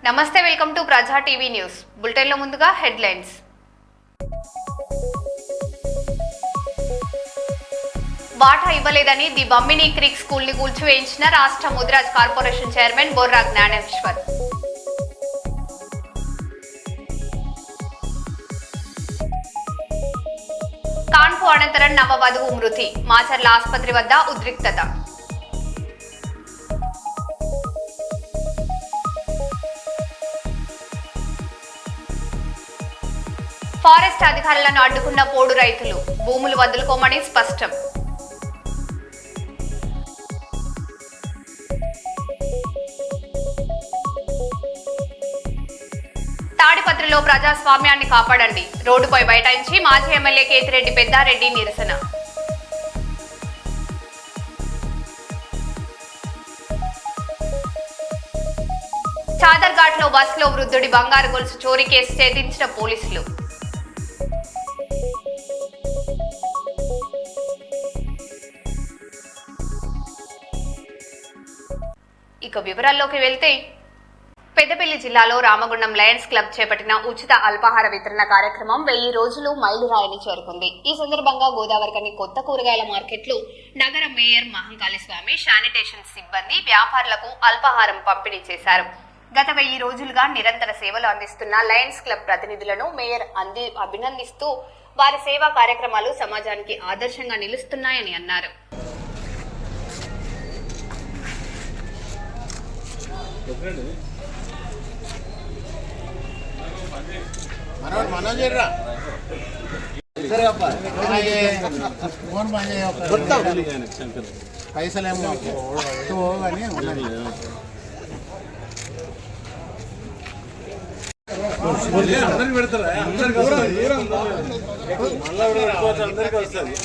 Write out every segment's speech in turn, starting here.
నమస్తే, welcome to ప్రజా TV news bulletin లో ముందుగా హెడ్లైన్స్. వాటా ఇవ్వలేదని ది బమ్మిని క్రీక్ స్కూల్ ని కూల్చివేయించిన రాష్ట్ర ముదిరాజ్ కార్పొరేషన్ చైర్మన్ బొర్రా జ్ఞానేశ్వర్. కాన్పు అనంతరం నవవధువు మృతి, మాచర్ల ఆసుపత్రి వద్ద ఉద్రిక్తత. ఫారెస్ట్ అధికారులను అడ్డుకున్న పోడు రైతులు, భూములు వదులుకోమని స్పష్టం. తాడిపత్రిలో ప్రజాస్వామ్యాన్ని కాపాడండి, రోడ్డుపై బైఠాయించి మాజీ ఎమ్మెల్యే కేతిరెడ్డి పెద్దారెడ్డి నిరసన. చాదర్ఘాట్ లో బస్సులో వృద్ధుడి బంగారు గొలుసు చోరీ కేసు ఛేదించిన పోలీసులు. ఇక వివరాల్లోకి వెళ్తే, పెద్దపల్లి జిల్లాలో రామగుండం లయన్స్ క్లబ్ చేపట్టిన ఉచిత అల్పాహార వితరణ కార్యక్రమం 1000 రోజులు మైలురాయిని చేరుకుంది. ఈ సందర్భంగా గోదావరికని కొత్త కూరగాయల మార్కెట్లు నగర మేయర్ మహంకాళి స్వామి, శానిటేషన్ సిబ్బంది వ్యాపారులకు అల్పాహారం పంపిణీ చేశారు. గత 1000 రోజులుగా నిరంతర సేవలు అందిస్తున్న లయన్స్ క్లబ్ ప్రతినిధులను మేయర్ అభినందిస్తూ వారి సేవా కార్యక్రమాలు సమాజానికి ఆదర్శంగా నిలుస్తున్నాయని అన్నారు. పైసలేమో కానీ ఉన్నది. అందరికి పెడతారా? అందరికి వస్తుంది, మళ్ళీ పెట్టుకోవచ్చు, అందరికి వస్తుంది.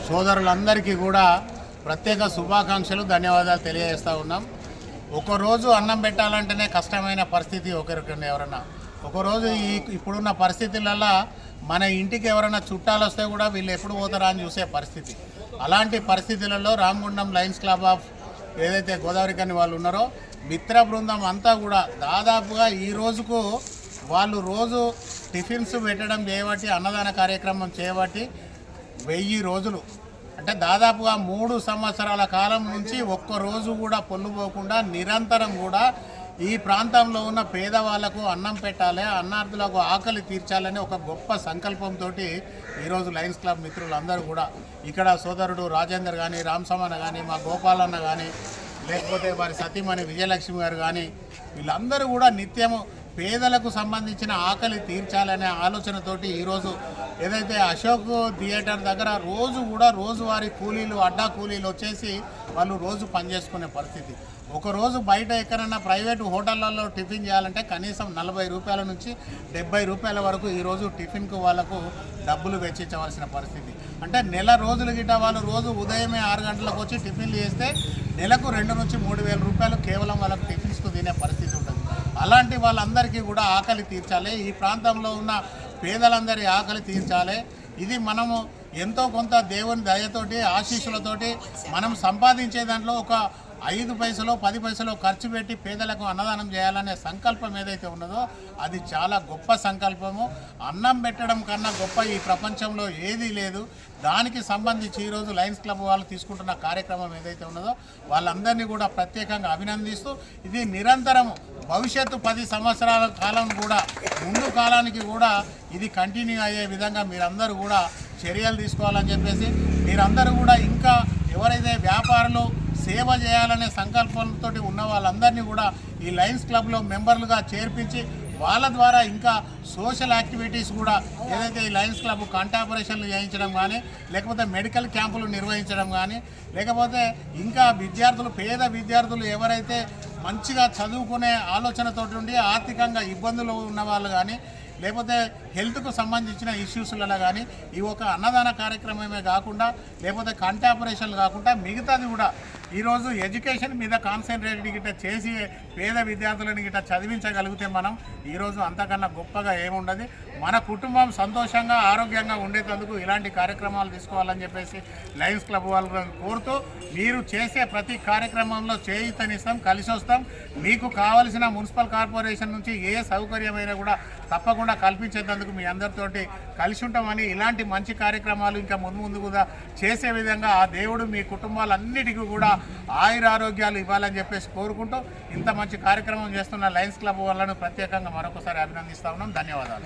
సోదరులందరికీ కూడా ప్రత్యేక శుభాకాంక్షలు, ధన్యవాదాలు తెలియజేస్తూ ఉన్నాం. ఒకరోజు అన్నం పెట్టాలంటేనే కష్టమైన పరిస్థితి ఒకరికండి. ఎవరన్నా ఒకరోజు ఇప్పుడున్న పరిస్థితులలో మన ఇంటికి ఎవరైనా చుట్టాలు వస్తే కూడా వీళ్ళు ఎప్పుడు పోతారా అని చూసే పరిస్థితి. అలాంటి పరిస్థితులలో రామగుండం లయన్స్ క్లబ్ ఆఫ్ ఏదైతే గోదావరికని వాళ్ళు ఉన్నారో మిత్ర బృందం అంతా కూడా దాదాపుగా ఈ రోజుకు వాళ్ళు రోజు టిఫిన్స్ పెట్టడం చేయబట్టి, అన్నదాన కార్యక్రమం చేయబట్టి 1000 రోజులు అంటే దాదాపుగా 3 సంవత్సరాల కాలం నుంచి ఒక్కరోజు కూడా పొల్లుపోకుండా నిరంతరం కూడా ఈ ప్రాంతంలో ఉన్న పేదవాళ్లకు అన్నం పెట్టాలి, అన్నార్థులకు ఆకలి తీర్చాలని ఒక గొప్ప సంకల్పంతో ఈరోజు లయన్స్ క్లబ్ మిత్రులు అందరూ కూడా ఇక్కడ సోదరుడు రాజేందర్ కానీ, రామసమన్న కానీ, మా గోపాలన్న కానీ, లేకపోతే వారి సతీమణి విజయలక్ష్మి గారు కానీ, వీళ్ళందరూ కూడా నిత్యము పేదలకు సంబంధించిన ఆకలి తీర్చాలనే ఆలోచనతోటి ఈరోజు ఏదైతే అశోక్ థియేటర్ దగ్గర రోజువారీ కూలీలు, అడ్డా కూలీలు వచ్చేసి వాళ్ళు రోజు పనిచేసుకునే పరిస్థితి. ఒకరోజు బయట ఎక్కడన్నా ప్రైవేటు హోటళ్లలో టిఫిన్ చేయాలంటే కనీసం 40 రూపాయల నుంచి 70 రూపాయల వరకు ఈరోజు టిఫిన్కు వాళ్ళకు డబ్బులు వెచ్చించవలసిన పరిస్థితి. అంటే నెల రోజులు గిట్ట వాళ్ళు రోజు ఉదయమే 6 గంటలకు వచ్చి టిఫిన్లు చేస్తే నెలకు 2 నుంచి 3 వేల రూపాయలు కేవలం వాళ్ళకు టిఫిన్స్కు తినే పరిస్థితి ఉంటుంది. అలాంటి వాళ్ళందరికీ కూడా ఆకలి తీర్చాలి, ఈ ప్రాంతంలో ఉన్న పేదలందరి ఆకలి తీర్చాలి. ఇది మనము ఎంతో కొంత దేవుని దయతోటి, ఆశీస్సులతోటి మనం సంపాదించే దాంట్లో ఒక 5 పైసలో 10 పైసలో ఖర్చు పెట్టి పేదలకు అన్నదానం చేయాలనే సంకల్పం ఏదైతే ఉన్నదో అది చాలా గొప్ప సంకల్పము. అన్నం పెట్టడం కన్నా గొప్ప ఈ ప్రపంచంలో ఏదీ లేదు. దానికి సంబంధించి ఈరోజు లయన్స్ క్లబ్ వాళ్ళు తీసుకుంటున్న కార్యక్రమం ఏదైతే ఉన్నదో వాళ్ళందరినీ కూడా ప్రత్యేకంగా అభినందిస్తూ ఇది నిరంతరము భవిష్యత్తు 10 సంవత్సరాల కాలం కూడా ముందు కాలానికి కూడా ఇది కంటిన్యూ అయ్యే విధంగా మీరందరూ కూడా చర్యలు తీసుకోవాలని చెప్పేసి, మీరందరూ కూడా ఇంకా ఎవరైతే వ్యాపారులు సేవ చేయాలనే సంకల్పంతో ఉన్న వాళ్ళందరినీ కూడా ఈ లయన్స్ క్లబ్లో మెంబర్లుగా చేర్పించి వాళ్ళ ద్వారా ఇంకా సోషల్ యాక్టివిటీస్ కూడా ఏదైతే ఈ లయన్స్ క్లబ్ కంటాపరేషన్లు చేయించడం కానీ, లేకపోతే మెడికల్ క్యాంపులు నిర్వహించడం కానీ, లేకపోతే ఇంకా విద్యార్థులు, పేద విద్యార్థులు ఎవరైతే మంచిగా చదువుకునే ఆలోచనతో ఉండి ఆర్థికంగా ఇబ్బందులు ఉన్న వాళ్ళు కానీ లేకపోతే హెల్త్కు సంబంధించిన ఇష్యూస్లలో కానీ ఈ ఒక అన్నదాన కార్యక్రమమే కాకుండా లేకపోతే కంటి ఆపరేషన్లు కాకుండా మిగతాది కూడా ఈరోజు ఎడ్యుకేషన్ మీద కాన్సన్ట్రేట్ గిట్ట చేసి పేద విద్యార్థులను గిట్ట చదివించగలిగితే మనం ఈరోజు అంతకన్నా గొప్పగా ఏముండదు. మన కుటుంబం సంతోషంగా ఆరోగ్యంగా ఉండేందుకు ఇలాంటి కార్యక్రమాలు తీసుకోవాలని చెప్పేసి లయన్స్ క్లబ్ వాళ్ళని కోరుతూ మీరు చేసే ప్రతి కార్యక్రమంలో చేయూతనిస్తాం, కలిసి వస్తాం. మీకు కావలసిన మున్సిపల్ కార్పొరేషన్ నుంచి ఏ సౌకర్యమైనా కూడా తప్పకుండా కల్పించేందుకు మీ అందరితోటి కలిసి ఉంటామని, ఇలాంటి మంచి కార్యక్రమాలు ఇంకా ముందు కూడా చేసే విధంగా ఆ దేవుడు మీ కుటుంబాలన్నిటికీ కూడా ఆయురారోగ్యాలు ఇవ్వాలని చెప్పేసి కోరుకుంటూ ఇంత మంచి కార్యక్రమం చేస్తున్న లయన్స్ క్లబ్ వాళ్ళను ప్రత్యేకంగా మరొకసారి అభినందిస్తా ఉన్నాం. ధన్యవాదాలు.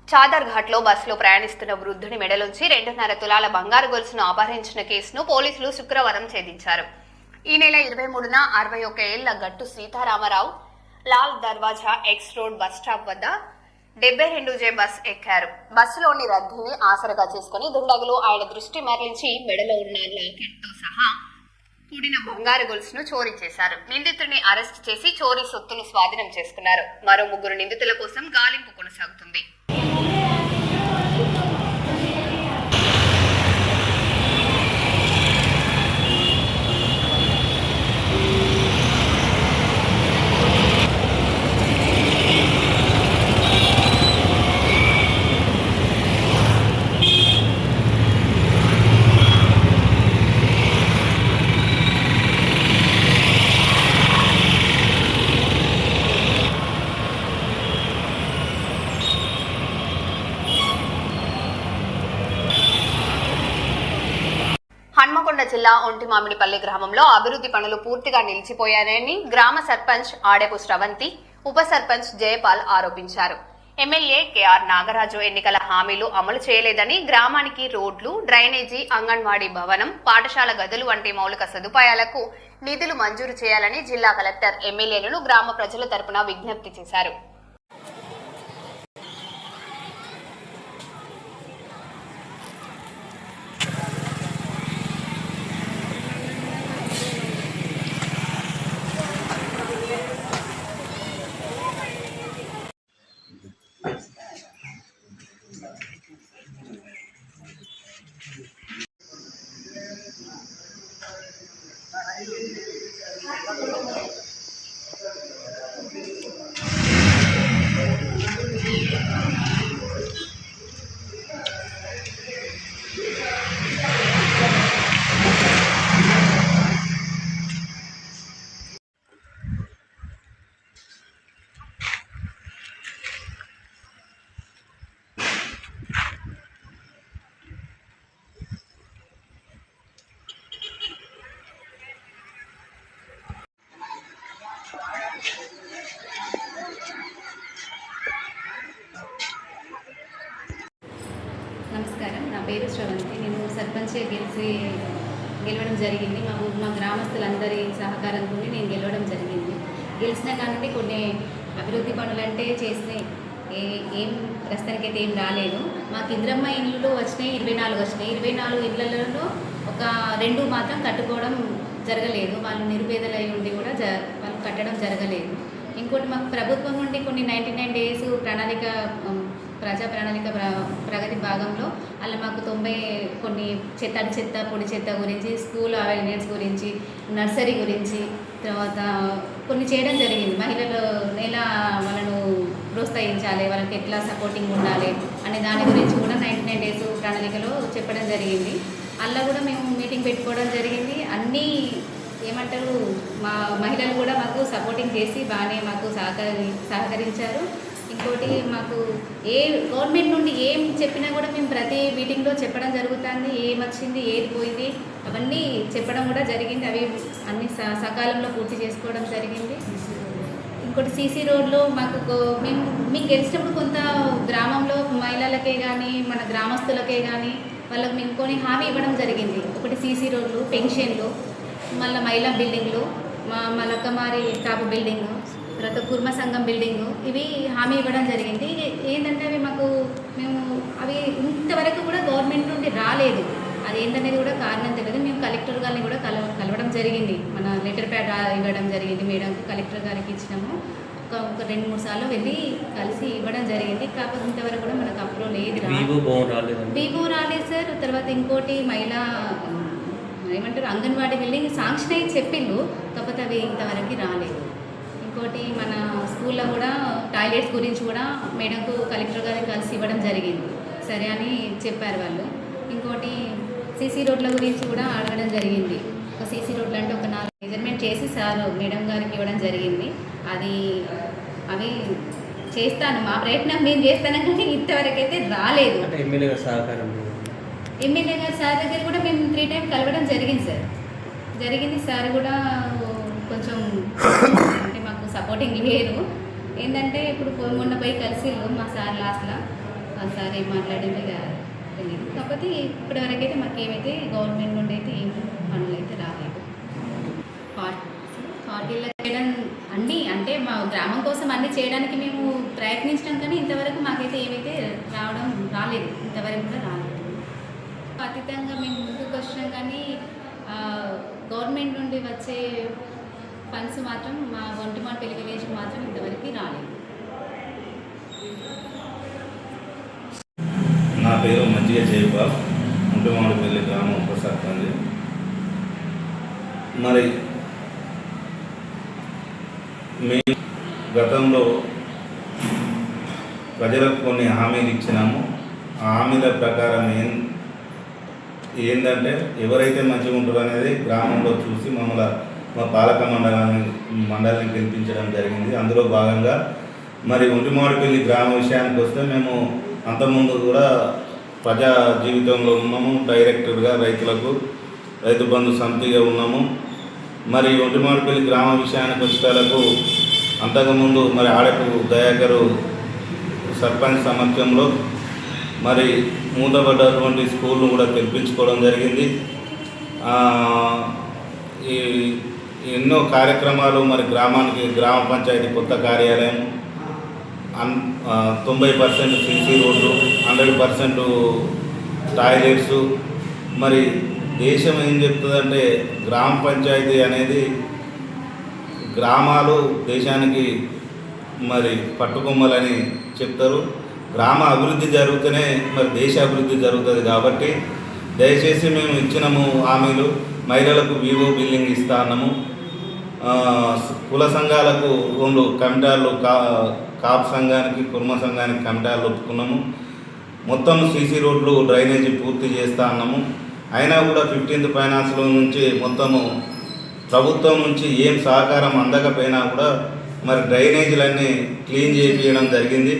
చాదర్ ఘాట్ లో బస్సులో ప్రయాణిస్తున్న వృద్ధుడి మెడలోంచి 2.5 తులాల బంగారు గొలుసును అపహరించిన కేసును పోలీసులు శుక్రవారం ఛేదించారు. ఈ నెల 23న 61 ఏళ్ల గట్టు సీతారామరావు లాల్ దర్వాజా ఎక్స్ రోడ్ బస్ స్టాప్ వద్ద 72J బస్ ఎక్కారు. బస్సులోని రద్దీని ఆసరగా చేసుకుని దుండగులు ఆయన దృష్టి మరలించి మెడలో ఉన్న లాకెట్తో సహా కూడిన బంగారు గొలుసును చోరీ చేశారు. నిందితుడిని అరెస్ట్ చేసి చోరీ సొత్తును స్వాధీనం చేసుకున్నారు. మరో 3 నిందితుల కోసం గాలింపు కొనసాగుతుంది. హన్మకొండ జిల్లా ఒంటిమామిడిపల్లి గ్రామంలో అభివృద్ధి పనులు పూర్తిగా నిలిచిపోయాయని గ్రామ సర్పంచ్ ఆడెపు శ్రవంతి, ఉప సర్పంచ్ జయపాల్ ఆరోపించారు. ఎమ్మెల్యే కేఆర్ నాగరాజు ఎన్నికల హామీలు అమలు చేయలేదని, గ్రామానికి రోడ్లు, డ్రైనేజీ, అంగన్వాడీ భవనం, పాఠశాల గదులు వంటి మౌలిక సదుపాయాలకు నిధులు మంజూరు చేయాలని జిల్లా కలెక్టర్ ఎమ్మెల్యేలను గ్రామ ప్రజల తరపున విజ్ఞప్తి చేశారు. నమస్కారం, నా పేరు శ్రవంతి. నేను సర్పంచ్గా గెలవడం జరిగింది. మా గ్రామస్తులందరి సహకారంతో నేను గెలవడం జరిగింది. గెలిచిన కానుండి కొన్ని అభివృద్ధి పనులు అంటే చేసినాయి, ఏం ప్రస్తుతానికైతే ఏం రాలేదు. మాకు ఇంద్రమ్మ ఇళ్ళు వచ్చినాయి, 24 వచ్చినాయి. 24 ఇళ్లలో ఒక 2 మాత్రం కట్టుకోవడం జరగలేదు. వాళ్ళు నిరుపేదలై ఉండి కూడా వాళ్ళు కట్టడం జరగలేదు. ఇంకోటి మాకు ప్రభుత్వం నుండి కొన్ని 99 డేస్ ప్రజా ప్రణాళిక ప్రగతి భాగంలో అలా మాకు 90 కొన్ని చెత్త పొడి చెత్త గురించి, స్కూల్ అవేర్నెస్ గురించి, నర్సరీ గురించి, తర్వాత కొన్ని చేయడం జరిగింది. మహిళలు ఎలా వాళ్ళను ప్రోత్సహించాలి, వాళ్ళకి ఎట్లా సపోర్టింగ్ ఉండాలి అనే దాని గురించి కూడా 99 డేస్ ప్రణాళికలో చెప్పడం జరిగింది. అలా కూడా మేము మీటింగ్ పెట్టుకోవడం జరిగింది. అన్నీ ఏమంటారు, మా మహిళలు కూడా మాకు సపోర్టింగ్ చేసి బాగానే మాకు సహకరించారు. ఇంకోటి మాకు గవర్నమెంట్ నుండి ఏం చెప్పినా కూడా మేము ప్రతి మీటింగ్లో చెప్పడం జరుగుతుంది. ఏం వచ్చింది, ఏది పోయింది అవన్నీ చెప్పడం కూడా జరిగింది. అవి అన్ని సకాలంలో పూర్తి చేసుకోవడం జరిగింది. ఇంకోటి సీసీ రోడ్లో మేము గెలిచినప్పుడు కొంత గ్రామంలో మహిళలకే కానీ మన గ్రామస్తులకే కానీ వాళ్ళకి మేము కొన్ని హామీ ఇవ్వడం జరిగింది. ఒకటి సీసీ రోడ్లు, పెన్షన్లు, మళ్ళీ మహిళా బిల్డింగ్లు, మా లక్కమారి టాప్ బిల్డింగు, తర్వాత కుర్మ సంఘం బిల్డింగు, ఇవి హామీ ఇవ్వడం జరిగింది. ఏంటంటే మేము అవి ఇంతవరకు కూడా గవర్నమెంట్ నుండి రాలేదు. అది ఏంటనేది కూడా కారణం తెలియదు. మేము కలెక్టర్ గారిని కూడా కలవడం జరిగింది. మన లెటర్ ప్యాడ్ ఇవ్వడం జరిగింది. మేడంకు కలెక్టర్ గారికి ఇచ్చినాము. ఒక 2-3 సార్లు వెళ్ళి కలిసి ఇవ్వడం జరిగింది. కాకపోతే ఇంతవరకు కూడా మనకు అప్రూవ్ లేదు. వివో రాలేదు సార్. తర్వాత ఇంకోటి మహిళా ఏమంటారు అంగన్వాడీ బిల్డింగ్ శాంక్షన్ అయ్యి చెప్పిండు, కాకపోతే అవి ఇంతవరకు రాలేదు. ఇంకోటి మన స్కూల్లో కూడా టాయిలెట్స్ గురించి కూడా మేడంకు కలెక్టర్ గారికి కలిసి ఇవ్వడం జరిగింది, సరే అని చెప్పారు వాళ్ళు. ఇంకోటి సీసీ రోడ్ల గురించి కూడా అడగడం జరిగింది. ఒక సీసీ రోడ్లు అంటే ఒక 4 మెజర్మెంట్ చేసి సార్ మేడం గారికి ఇవ్వడం జరిగింది. అవి చేస్తాను, మా ప్రయత్నం మేము చేస్తాను, కానీ ఇంతవరకు అయితే రాలేదు. ఎమ్మెల్యే గారి సహకారం, ఎమ్మెల్యే గారి సార్ దగ్గర కూడా మేము 3 టైమ్స్ కలవడం జరిగింది సార్. సార్ కూడా కొంచెం అంటే మాకు సపోర్టింగ్ లేదు. ఏంటంటే ఇప్పుడు మొన్న పోయి కలిసిళ్ళు మా సార్ లాస్ట్లో, ఆ సార్ ఏం మాట్లాడిందో తెలియదు. కాకపోతే ఇప్పటివరకు అయితే మాకు ఏమైతే గవర్నమెంట్ నుండి అయితే ఏం పనులు అయితే రాలేదు. పార్టీలో చేయడం అన్నీ అంటే మా గ్రామం కోసం అన్నీ చేయడానికి మేము ప్రయత్నించడం, కానీ ఇంతవరకు మాకైతే ఏమైతే రాలేదు, ఇంతవరకు కూడా రాలేదు. అతీతంగా మేము ముందుకు వచ్చినాం, కానీ గవర్నమెంట్ నుండి వచ్చే ఫండ్స్ మాత్రం మా ఒంటిమాటపల్లి విలేజ్కి మాత్రం ఇంతవరకు రాలేదు. నా పేరు మంచిగా జయపాల్, ఒంటిమాటపల్లి గ్రామం ఉప సర్పంచ్. మరి మేము గతంలో ప్రజలకు కొన్ని హామీలు ఇచ్చినాము. ఆ హామీల ప్రకారం ఏంటంటే ఎవరైతే మంచిగా ఉంటారో అనేది గ్రామంలో చూసి మా పాలక మండలిని గెలిపించడం జరిగింది. అందులో భాగంగా మరి ఒంటిమాటపల్లి గ్రామ విషయానికి వస్తే మేము అంతకుముందు కూడా ప్రజా జీవితంలో ఉన్నాము, డైరెక్టర్గా రైతులకు రైతు బంధు సమితిగా ఉన్నాము. మరి ఒంటిమాటపల్లి గ్రామ విషయానికి వచ్చేటకు అంతకుముందు మరి ఆడపు దయాకరు సర్పంచ్ సమక్షంలో మరి మూతపడ్డటువంటి స్కూల్ను కూడా తెప్పించుకోవడం జరిగింది. ఎన్నో కార్యక్రమాలు మరి గ్రామ పంచాయతీ కొత్త కార్యాలయం, 90% సీసీ రోడ్లు, 100% టాయిలెట్స్. మరి దేశం ఏం చెప్తుందంటే గ్రామ పంచాయతీ అనేది గ్రామాలు దేశానికి మరి పట్టుకొమ్మలని చెప్తారు. గ్రామ అభివృద్ధి జరిగితేనే మరి దేశ అభివృద్ధి జరుగుతుంది. కాబట్టి దయచేసి మేము ఇచ్చినాము హామీలు. మహిళలకు వివో బిల్డింగ్ ఇస్తా అన్నాము. కుల సంఘాలకు 2 కమిటాలు, కాపు సంఘానికి కుర్మ సంఘానికి కమిటాలు ఒప్పుకున్నాము. మొత్తం సీసీ రోడ్లు డ్రైనేజీ పూర్తి చేస్తా అన్నాము. అయినా కూడా 15th ఫైనాన్స్లో నుంచి మొత్తము ప్రభుత్వం నుంచి ఏం సహకారం అందకపోయినా కూడా మరి డ్రైనేజీలన్నీ క్లీన్ చేయించడం జరిగింది.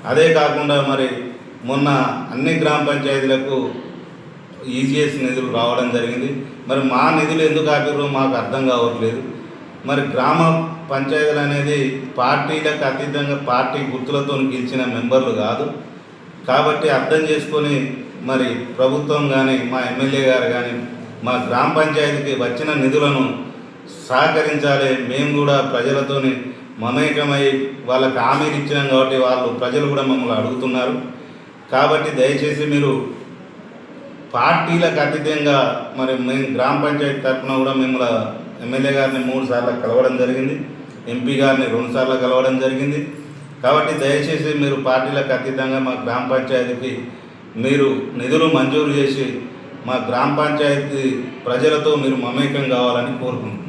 అదే కాకుండా మరి మొన్న అన్ని గ్రామ పంచాయతీలకు ఈజీఎస్ నిధులు రావడం జరిగింది. మరి మా నిధులు ఎందుకు ఆపిరో మాకు అర్థం కావట్లేదు. మరి గ్రామ పంచాయతీలు అనేది పార్టీలకు అతీతంగా పార్టీ గుర్తులతో గెలిచిన మెంబర్లు కాదు. కాబట్టి అర్థం చేసుకొని మరి ప్రభుత్వం కానీ మా ఎమ్మెల్యే గారు కానీ మా గ్రామ పంచాయతీకి వచ్చిన నిధులను సహకరించాలి. మేము కూడా ప్రజలతోని మమేకమై వాళ్ళకి హామీలు ఇచ్చినాం కాబట్టి ప్రజలు కూడా మమ్మల్ని అడుగుతున్నారు. కాబట్టి దయచేసి మీరు పార్టీలకు అతీతంగా మరి మేము గ్రామ పంచాయతీ తరఫున కూడా మిమ్మల్ని ఎమ్మెల్యే గారిని 3 సార్లు కలవడం జరిగింది, ఎంపీ గారిని 2 సార్లు కలవడం జరిగింది. కాబట్టి దయచేసి మీరు పార్టీలకు అతీతంగా మా గ్రామ పంచాయతీకి మీరు నిధులు మంజూరు చేసి మా గ్రామ పంచాయతీ ప్రజలతో మీరు మమేకం కావాలని కోరుకుంటున్నాను.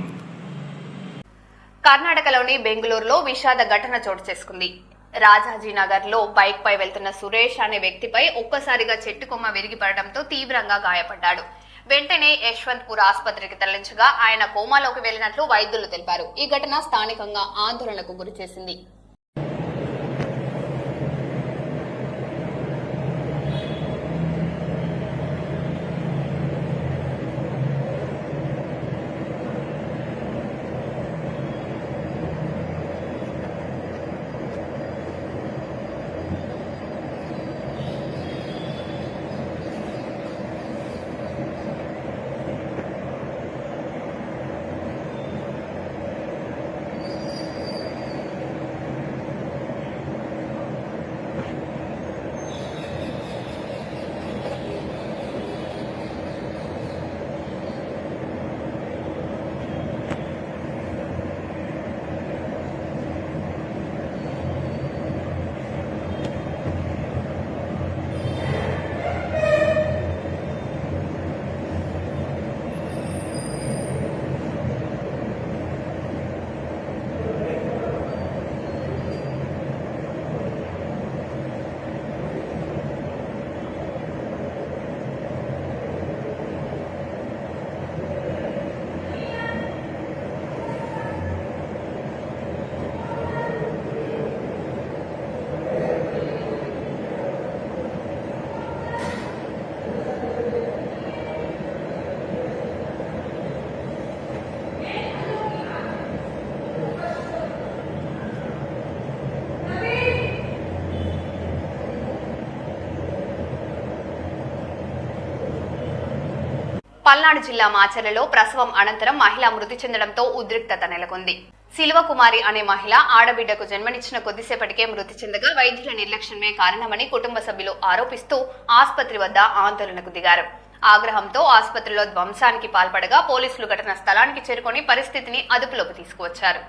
కర్ణాటకలోని బెంగళూరులో విషాద ఘటన చోటు చేసుకుంది. రాజాజీనగర్లో బైక్ పై వెళ్తున్న సురేష్ అనే వ్యక్తిపై ఒక్కసారిగా చెట్టు కొమ్మ విరిగిపడడంతో తీవ్రంగా గాయపడ్డాడు. వెంటనే యశ్వంత్పూర్ ఆసుపత్రికి తరలించగా ఆయన కోమాలోకి వెళ్లినట్లు వైద్యులు తెలిపారు. ఈ ఘటన స్థానికంగా ఆందోళనకు గురిచేసింది. పల్నాడు జిల్లా మాచర్లలో ప్రసవం అనంతరం మహిళ మృతి చెందడంతో ఉద్రిక్తత నెలకొంది. శిల్వకుమారి అనే మహిళ ఆడబిడ్డకు జన్మనిచ్చిన కొద్దిసేపటికే మృతి చెందగా వైద్యుల నిర్లక్ష్యమే కారణమని కుటుంబ సభ్యులు ఆరోపిస్తూ ఆసుపత్రి వద్ద ఆందోళనకు దిగారు. ఆగ్రహంతో ఆసుపత్రిలో ధ్వంసానికి పాల్పడగా పోలీసులు ఘటనా స్థలానికి చేరుకొని పరిస్థితిని అదుపులోకి తీసుకువచ్చారు.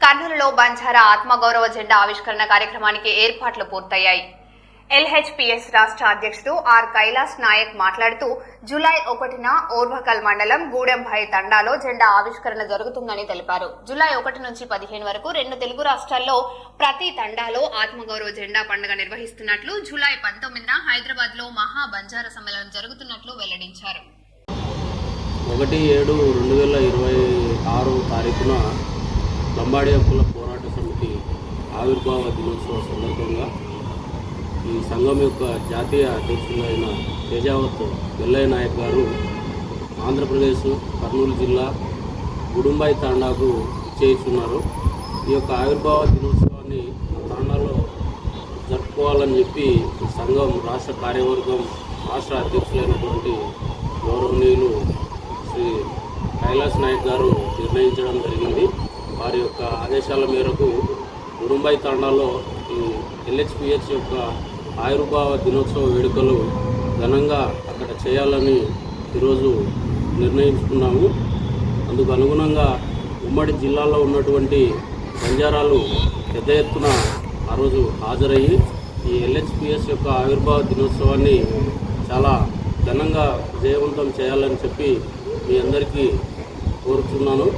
కర్నూలులో బంజారా ఆత్మగౌరవ జెండా ఆవిష్కరణ కార్యక్రమానికి ఏర్పాట్లు పూర్తయ్యాయి. ఎల్హెచ్పిఎస్ రాష్ట్ర అధ్యక్షుడు ఆర్ కైలాస్ నాయక్ మాట్లాడుతూ జూలై 1న ఓర్వకల్ మండలం గూడెంభాయి తండాలో జెండా ఆవిష్కరణ జరుగుతుందని తెలిపారు. జూలై 1 నుంచి 15 వరకు 2 తెలుగు రాష్ట్రాల్లో ప్రతి తండాలో ఆత్మగౌరవ జెండా పండుగ నిర్వహిస్తున్నట్లు, జూలై 19న హైదరాబాద్ లో మహా బంజారా సమ్మేళనం జరుగుతున్నట్లు వెల్లడించారు. 1/7/2026 తారీఖున లంబాడి హక్కుల పోరాట సమితి ఆవిర్భావ దినోత్సవ సందర్భంగా ఈ సంఘం యొక్క జాతీయ అధ్యక్షులైన తేజావత్ వెల్లయ్య నాయక్ గారు ఆంధ్రప్రదేశ్ కర్నూలు జిల్లా గుడుంబాయి తాండాకు ఇచ్చేస్తున్నారు. ఈ యొక్క ఆవిర్భావ దినోత్సవాన్ని తాండాలో జరుపుకోవాలని చెప్పి సంఘం రాష్ట్ర కార్యవర్గం రాష్ట్ర అధ్యక్షులైనటువంటి గౌరవనీయులు శ్రీ కైలాస్ నాయక్ గారు నిర్ణయించడం జరిగింది. వారి యొక్క ఆదేశాల మేరకు గుడుంబాయి తాండాలో ఈ ఎల్హెచ్పిహెచ్ యొక్క ఆవిర్భావ దినోత్సవ వేడుకలు ఘనంగా అక్కడ చేయాలని ఈరోజు నిర్ణయించుకున్నాము. అందుకు అనుగుణంగా ఉమ్మడి జిల్లాలో ఉన్నటువంటి బంజారాలు పెద్ద ఎత్తున ఆ రోజు హాజరయ్యి ఈ ఎల్హెచ్పిఎస్ యొక్క ఆవిర్భావ దినోత్సవాన్ని చాలా ఘనంగా విజయవంతం చేయాలని చెప్పి మీ అందరికీ కోరుతున్నాను.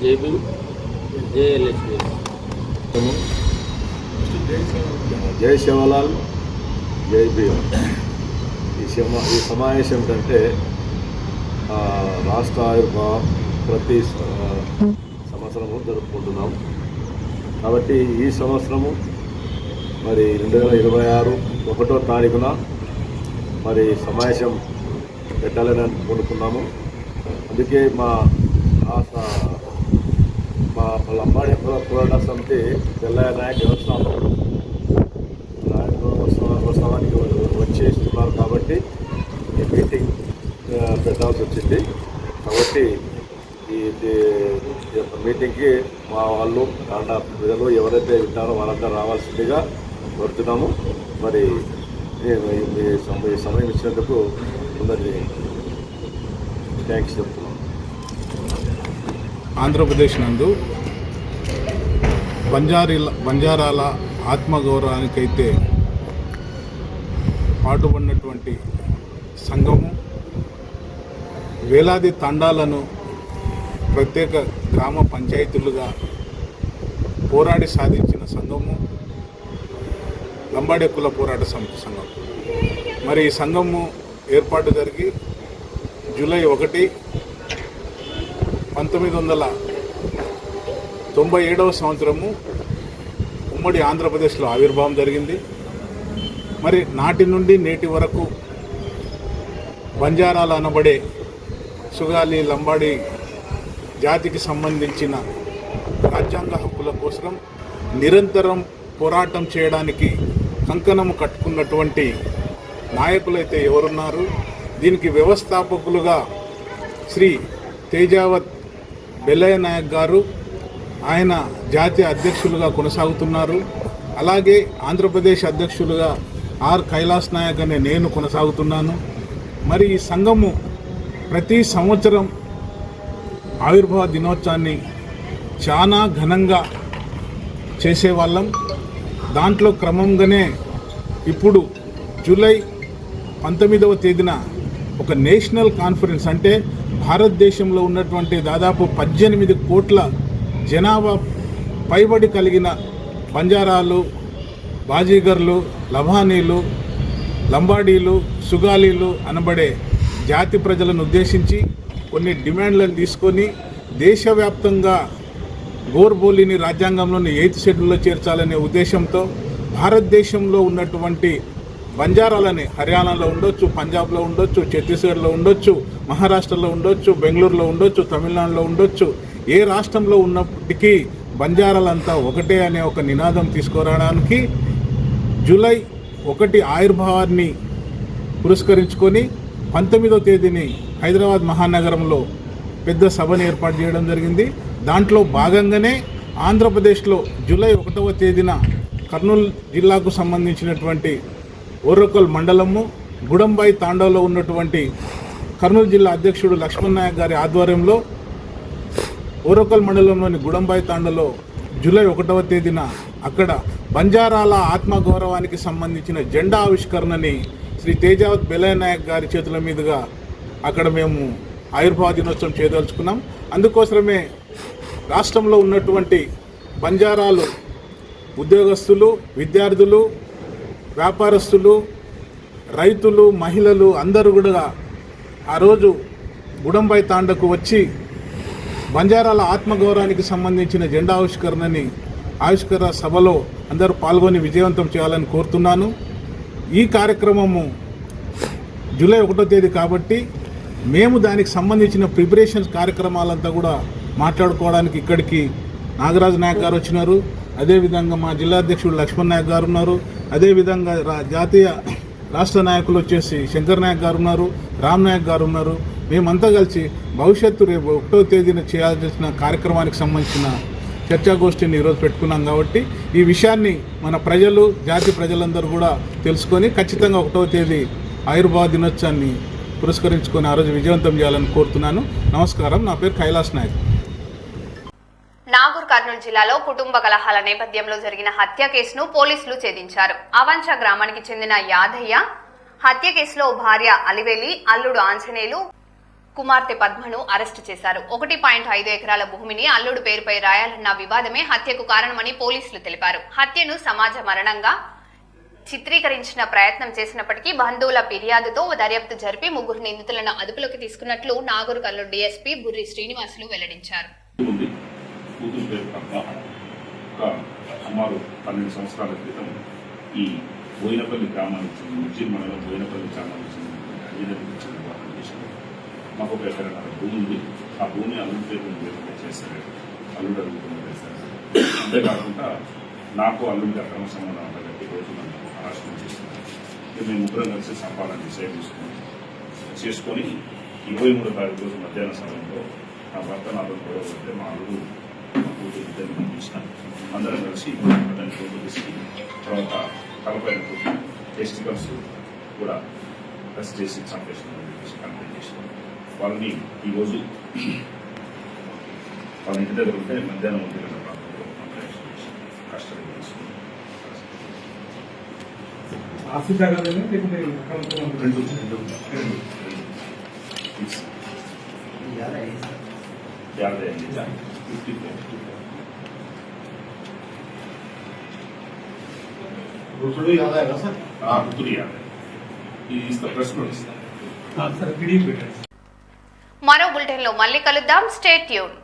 జై భీమ్, జై ఎల్హెచ్పిఎస్. జై శివలాల్, జై భీమ్. ఈ సమావేశం ఏంటంటే రాష్ట్ర ఆవిర్భావం ప్రతి సంవత్సరము జరుపుకుంటున్నాం. కాబట్టి ఈ సంవత్సరము మరి 2026 1వ తారీఖున మరి సమావేశం పెట్టాలని అనుకుంటున్నాము. అందుకే మా లంబాడి హక్కుల పోరాట సమితి వెల్లయ్య నాయక్ వ్యవస్థాపకునికి వచ్చేస్తున్నారు కాబట్టి ఈ మీటింగ్ పెట్టాల్సి వచ్చింది. కాబట్టి ఈ మీటింగ్కి మా వాళ్ళు తాండా ప్రజలు ఎవరైతే వింటారో వాళ్ళంతా రావాల్సిందిగా కోరుతున్నాము. మరి మీ సమయం ఇచ్చినందుకు అందరినీ థ్యాంక్స్ చెప్తున్నాము. ఆంధ్రప్రదేశ్ నందు బంజారాల ఆత్మగౌరవానికైతే పాటుపడినటువంటి సంఘము వేలాది తండాలను ప్రత్యేక గ్రామ పంచాయతీలుగా పోరాడి సాధించిన సంఘము లంబాడి కుల పోరాట సమితి సంఘం. మరి ఈ సంఘము ఏర్పాటు జరిగి జూలై 1, 1997 సంవత్సరము ఉమ్మడి ఆంధ్రప్రదేశ్లో ఆవిర్భావం జరిగింది. మరి నాటి నుండి నేటి వరకు బంజారాలు అనబడే సుగాలి లంబాడి జాతికి సంబంధించిన రాజ్యాంగ హక్కుల కోసం నిరంతరం పోరాటం చేయడానికి కంకణము కట్టుకున్నటువంటి నాయకులైతే ఎవరున్నారు? దీనికి వ్యవస్థాపకులుగా శ్రీ తేజావత్ బెల్లయ్య నాయక్ గారు, ఆయన జాతీయ అధ్యక్షులుగా కొనసాగుతున్నారు. అలాగే ఆంధ్రప్రదేశ్ అధ్యక్షులుగా ఆర్ కైలాస్ నాయక్ అనే నేను కొనసాగుతున్నాను. మరి ఈ సంఘము ప్రతి సంవత్సరం ఆవిర్భావ దినోత్సవాన్ని చాలా ఘనంగా చేసేవాళ్ళం. దాంట్లో క్రమంగానే ఇప్పుడు జూలై 19వ తేదీన ఒక నేషనల్ కాన్ఫరెన్స్, అంటే భారతదేశంలో ఉన్నటువంటి దాదాపు 18 కోట్ల జనాభా పైబడి కలిగిన బంజారాలు, బాజీగర్లు, లభానీలు, లంబాడీలు, సుగాలీలు అనబడే జాతి ప్రజలను ఉద్దేశించి కొన్ని డిమాండ్లను తీసుకొని దేశవ్యాప్తంగా గోర్బోలిని రాజ్యాంగంలోని 8th షెడ్యూల్లో చేర్చాలనే ఉద్దేశంతో భారతదేశంలో ఉన్నటువంటి బంజారాలని హర్యానాలో ఉండొచ్చు, పంజాబ్లో ఉండొచ్చు, ఛత్తీస్గఢ్లో ఉండొచ్చు, మహారాష్ట్రలో ఉండొచ్చు, బెంగళూరులో ఉండొచ్చు, తమిళనాడులో ఉండొచ్చు, ఏ రాష్ట్రంలో ఉన్నప్పటికీ బంజారాలంతా ఒకటే అనే ఒక నినాదం తీసుకురావడానికి జూలై 1 ఆవిర్భావాన్ని పురస్కరించుకొని 19వ తేదీని హైదరాబాద్ మహానగరంలో పెద్ద సభను ఏర్పాటు చేయడం జరిగింది. దాంట్లో భాగంగానే ఆంధ్రప్రదేశ్లో జూలై 1వ తేదీన కర్నూలు జిల్లాకు సంబంధించినటువంటి ఓరకల్ మండలము గుడంబాయి తాండాలో ఉన్నటువంటి కర్నూలు జిల్లా అధ్యక్షుడు లక్ష్మణ్ నాయక్ గారి ఆధ్వర్యంలో ఓరకల్ మండలంలోని గుడంబాయి తాండాలో జూలై 1వ తేదీన అక్కడ బంజారాల ఆత్మగౌరవానికి సంబంధించిన జెండా ఆవిష్కరణని శ్రీ తేజావత్ బెల్లయ్య నాయక్ గారి చేతుల మీదుగా అక్కడ మేము ఆవిర్భావ దినోత్సవం చేయదలుచుకున్నాం. అందుకోసమే రాష్ట్రంలో ఉన్నటువంటి బంజారాలు ఉద్యోగస్తులు, విద్యార్థులు, వ్యాపారస్తులు, రైతులు, మహిళలు అందరూ కూడా ఆ రోజు గుడంబాయి తాండకు వచ్చి బంజారాల ఆత్మగౌరవానికి సంబంధించిన జెండా ఆవిష్కరణ సభలో అందరూ పాల్గొని విజయవంతం చేయాలని కోరుతున్నాను. ఈ కార్యక్రమము జూలై 1వ తేదీ కాబట్టి మేము దానికి సంబంధించిన ప్రిపరేషన్స్ కార్యక్రమాలంతా కూడా మాట్లాడుకోవడానికి ఇక్కడికి నాగరాజు నాయక్ గారు వచ్చినారు. అదేవిధంగా మా జిల్లా అధ్యక్షుడు లక్ష్మణ్ నాయక్ గారు ఉన్నారు. అదేవిధంగా జాతీయ రాష్ట్ర నాయకులు వచ్చేసి శంకర్ నాయక్ గారు ఉన్నారు, రామ్ నాయక్ గారు ఉన్నారు. మేమంతా కలిసి భవిష్యత్తు రేపు 1వ తేదీన చేయాల్సిన కార్యక్రమానికి సంబంధించిన చర్చాగోష్ఠిని ఈరోజు పెట్టుకున్నాం. కాబట్టి ఈ విషయాన్ని మన ప్రజలు, జాతి ప్రజలందరూ కూడా తెలుసుకొని ఖచ్చితంగా 1వ తేదీ ఆవిర్భావ దినోత్సవాన్ని పురస్కరించుకొని ఆ రోజు విజయవంతం చేయాలని కోరుతున్నాను. నమస్కారం. నా పేరు కైలాస్ నాయక్. నాగూర్ కర్నూలు జిల్లాలో కుటుంబ కలహాల నేపథ్యంలో జరిగిన హత్య కేసును పోలీసులు ఛేదించారు. అవంచ గ్రామానికి చెందిన యాదయ్య హత్య కేసులో భార్య అలివేలి, అల్లుడు ఆంజనేయులు, కుమార్తె పద్మను అరెస్టు చేశారు. 1.5 ఎకరాల భూమిని అల్లుడు పేరుపై రాయాలన్న వివాదమే హత్యకు కారణమని పోలీసులు తెలిపారు. హత్యను సమాజ మరణంగా చిత్రీకరించిన ప్రయత్నం చేసినప్పటికీ బంధువుల ఫిర్యాదుతో దర్యాప్తు జరిపి 3 నిందితులను అదుపులోకి తీసుకున్నట్లు నాగూర్ కర్నూలు డీఎస్పీ బుర్రి శ్రీనివాసులు వెల్లడించారు. కూతురు పేరు పద్మ సుమారు 12 సంవత్సరాల క్రితం ఈ బోయినపల్లి గ్రామానికి చెందిన ముజ్జిర్ మండలం బోయినపల్లి గ్రామానికి చెందిన వివాహం చేశారు. మాకు ఒక ఎకరన్నర భూమి ఉంది. ఆ భూమి అల్లుడి పేరు చేస్తారు, అల్లుడు అడుగుతున్న చేస్తారు. అంతేకాకుండా నాకు అల్లుడికి అక్రమ సంబంధం అంతగట్టి రోజు నన్ను అరెస్ట్ చేస్తున్నారు. మేము ముగ్గురం కలిసి సంపాదన డిసైడ్ చేసుకొని 23వ తారీఖు రోజు మధ్యాహ్న సమయంలో నా భర్త నాతో గొడవ పెడితే మా అల్లుడు మా కూతురు ఇద్దరిని పంపించిన అందరం కలిసి అతని ఫోటో తీసుకు తర్వాత తలపైన టెస్టికల్స్ కూడా టెస్ట్ చేసి చంపేసిన కంప్లీట్ చేసిన వాళ్ళని ఈరోజు వాళ్ళ ఇంటి దగ్గర ఉంటే మధ్యాహ్నం 1 గంటల ప్రాంతంలో కస్టడీ తీసుకుని రెండు ज़्यादा है 54 दूसरी याद आएगा सर हाँ उत्तरी याद है इसका प्रश्न మరో బులెటిన్ లో మళ్ళీ కలుద్దాం. Stay tune.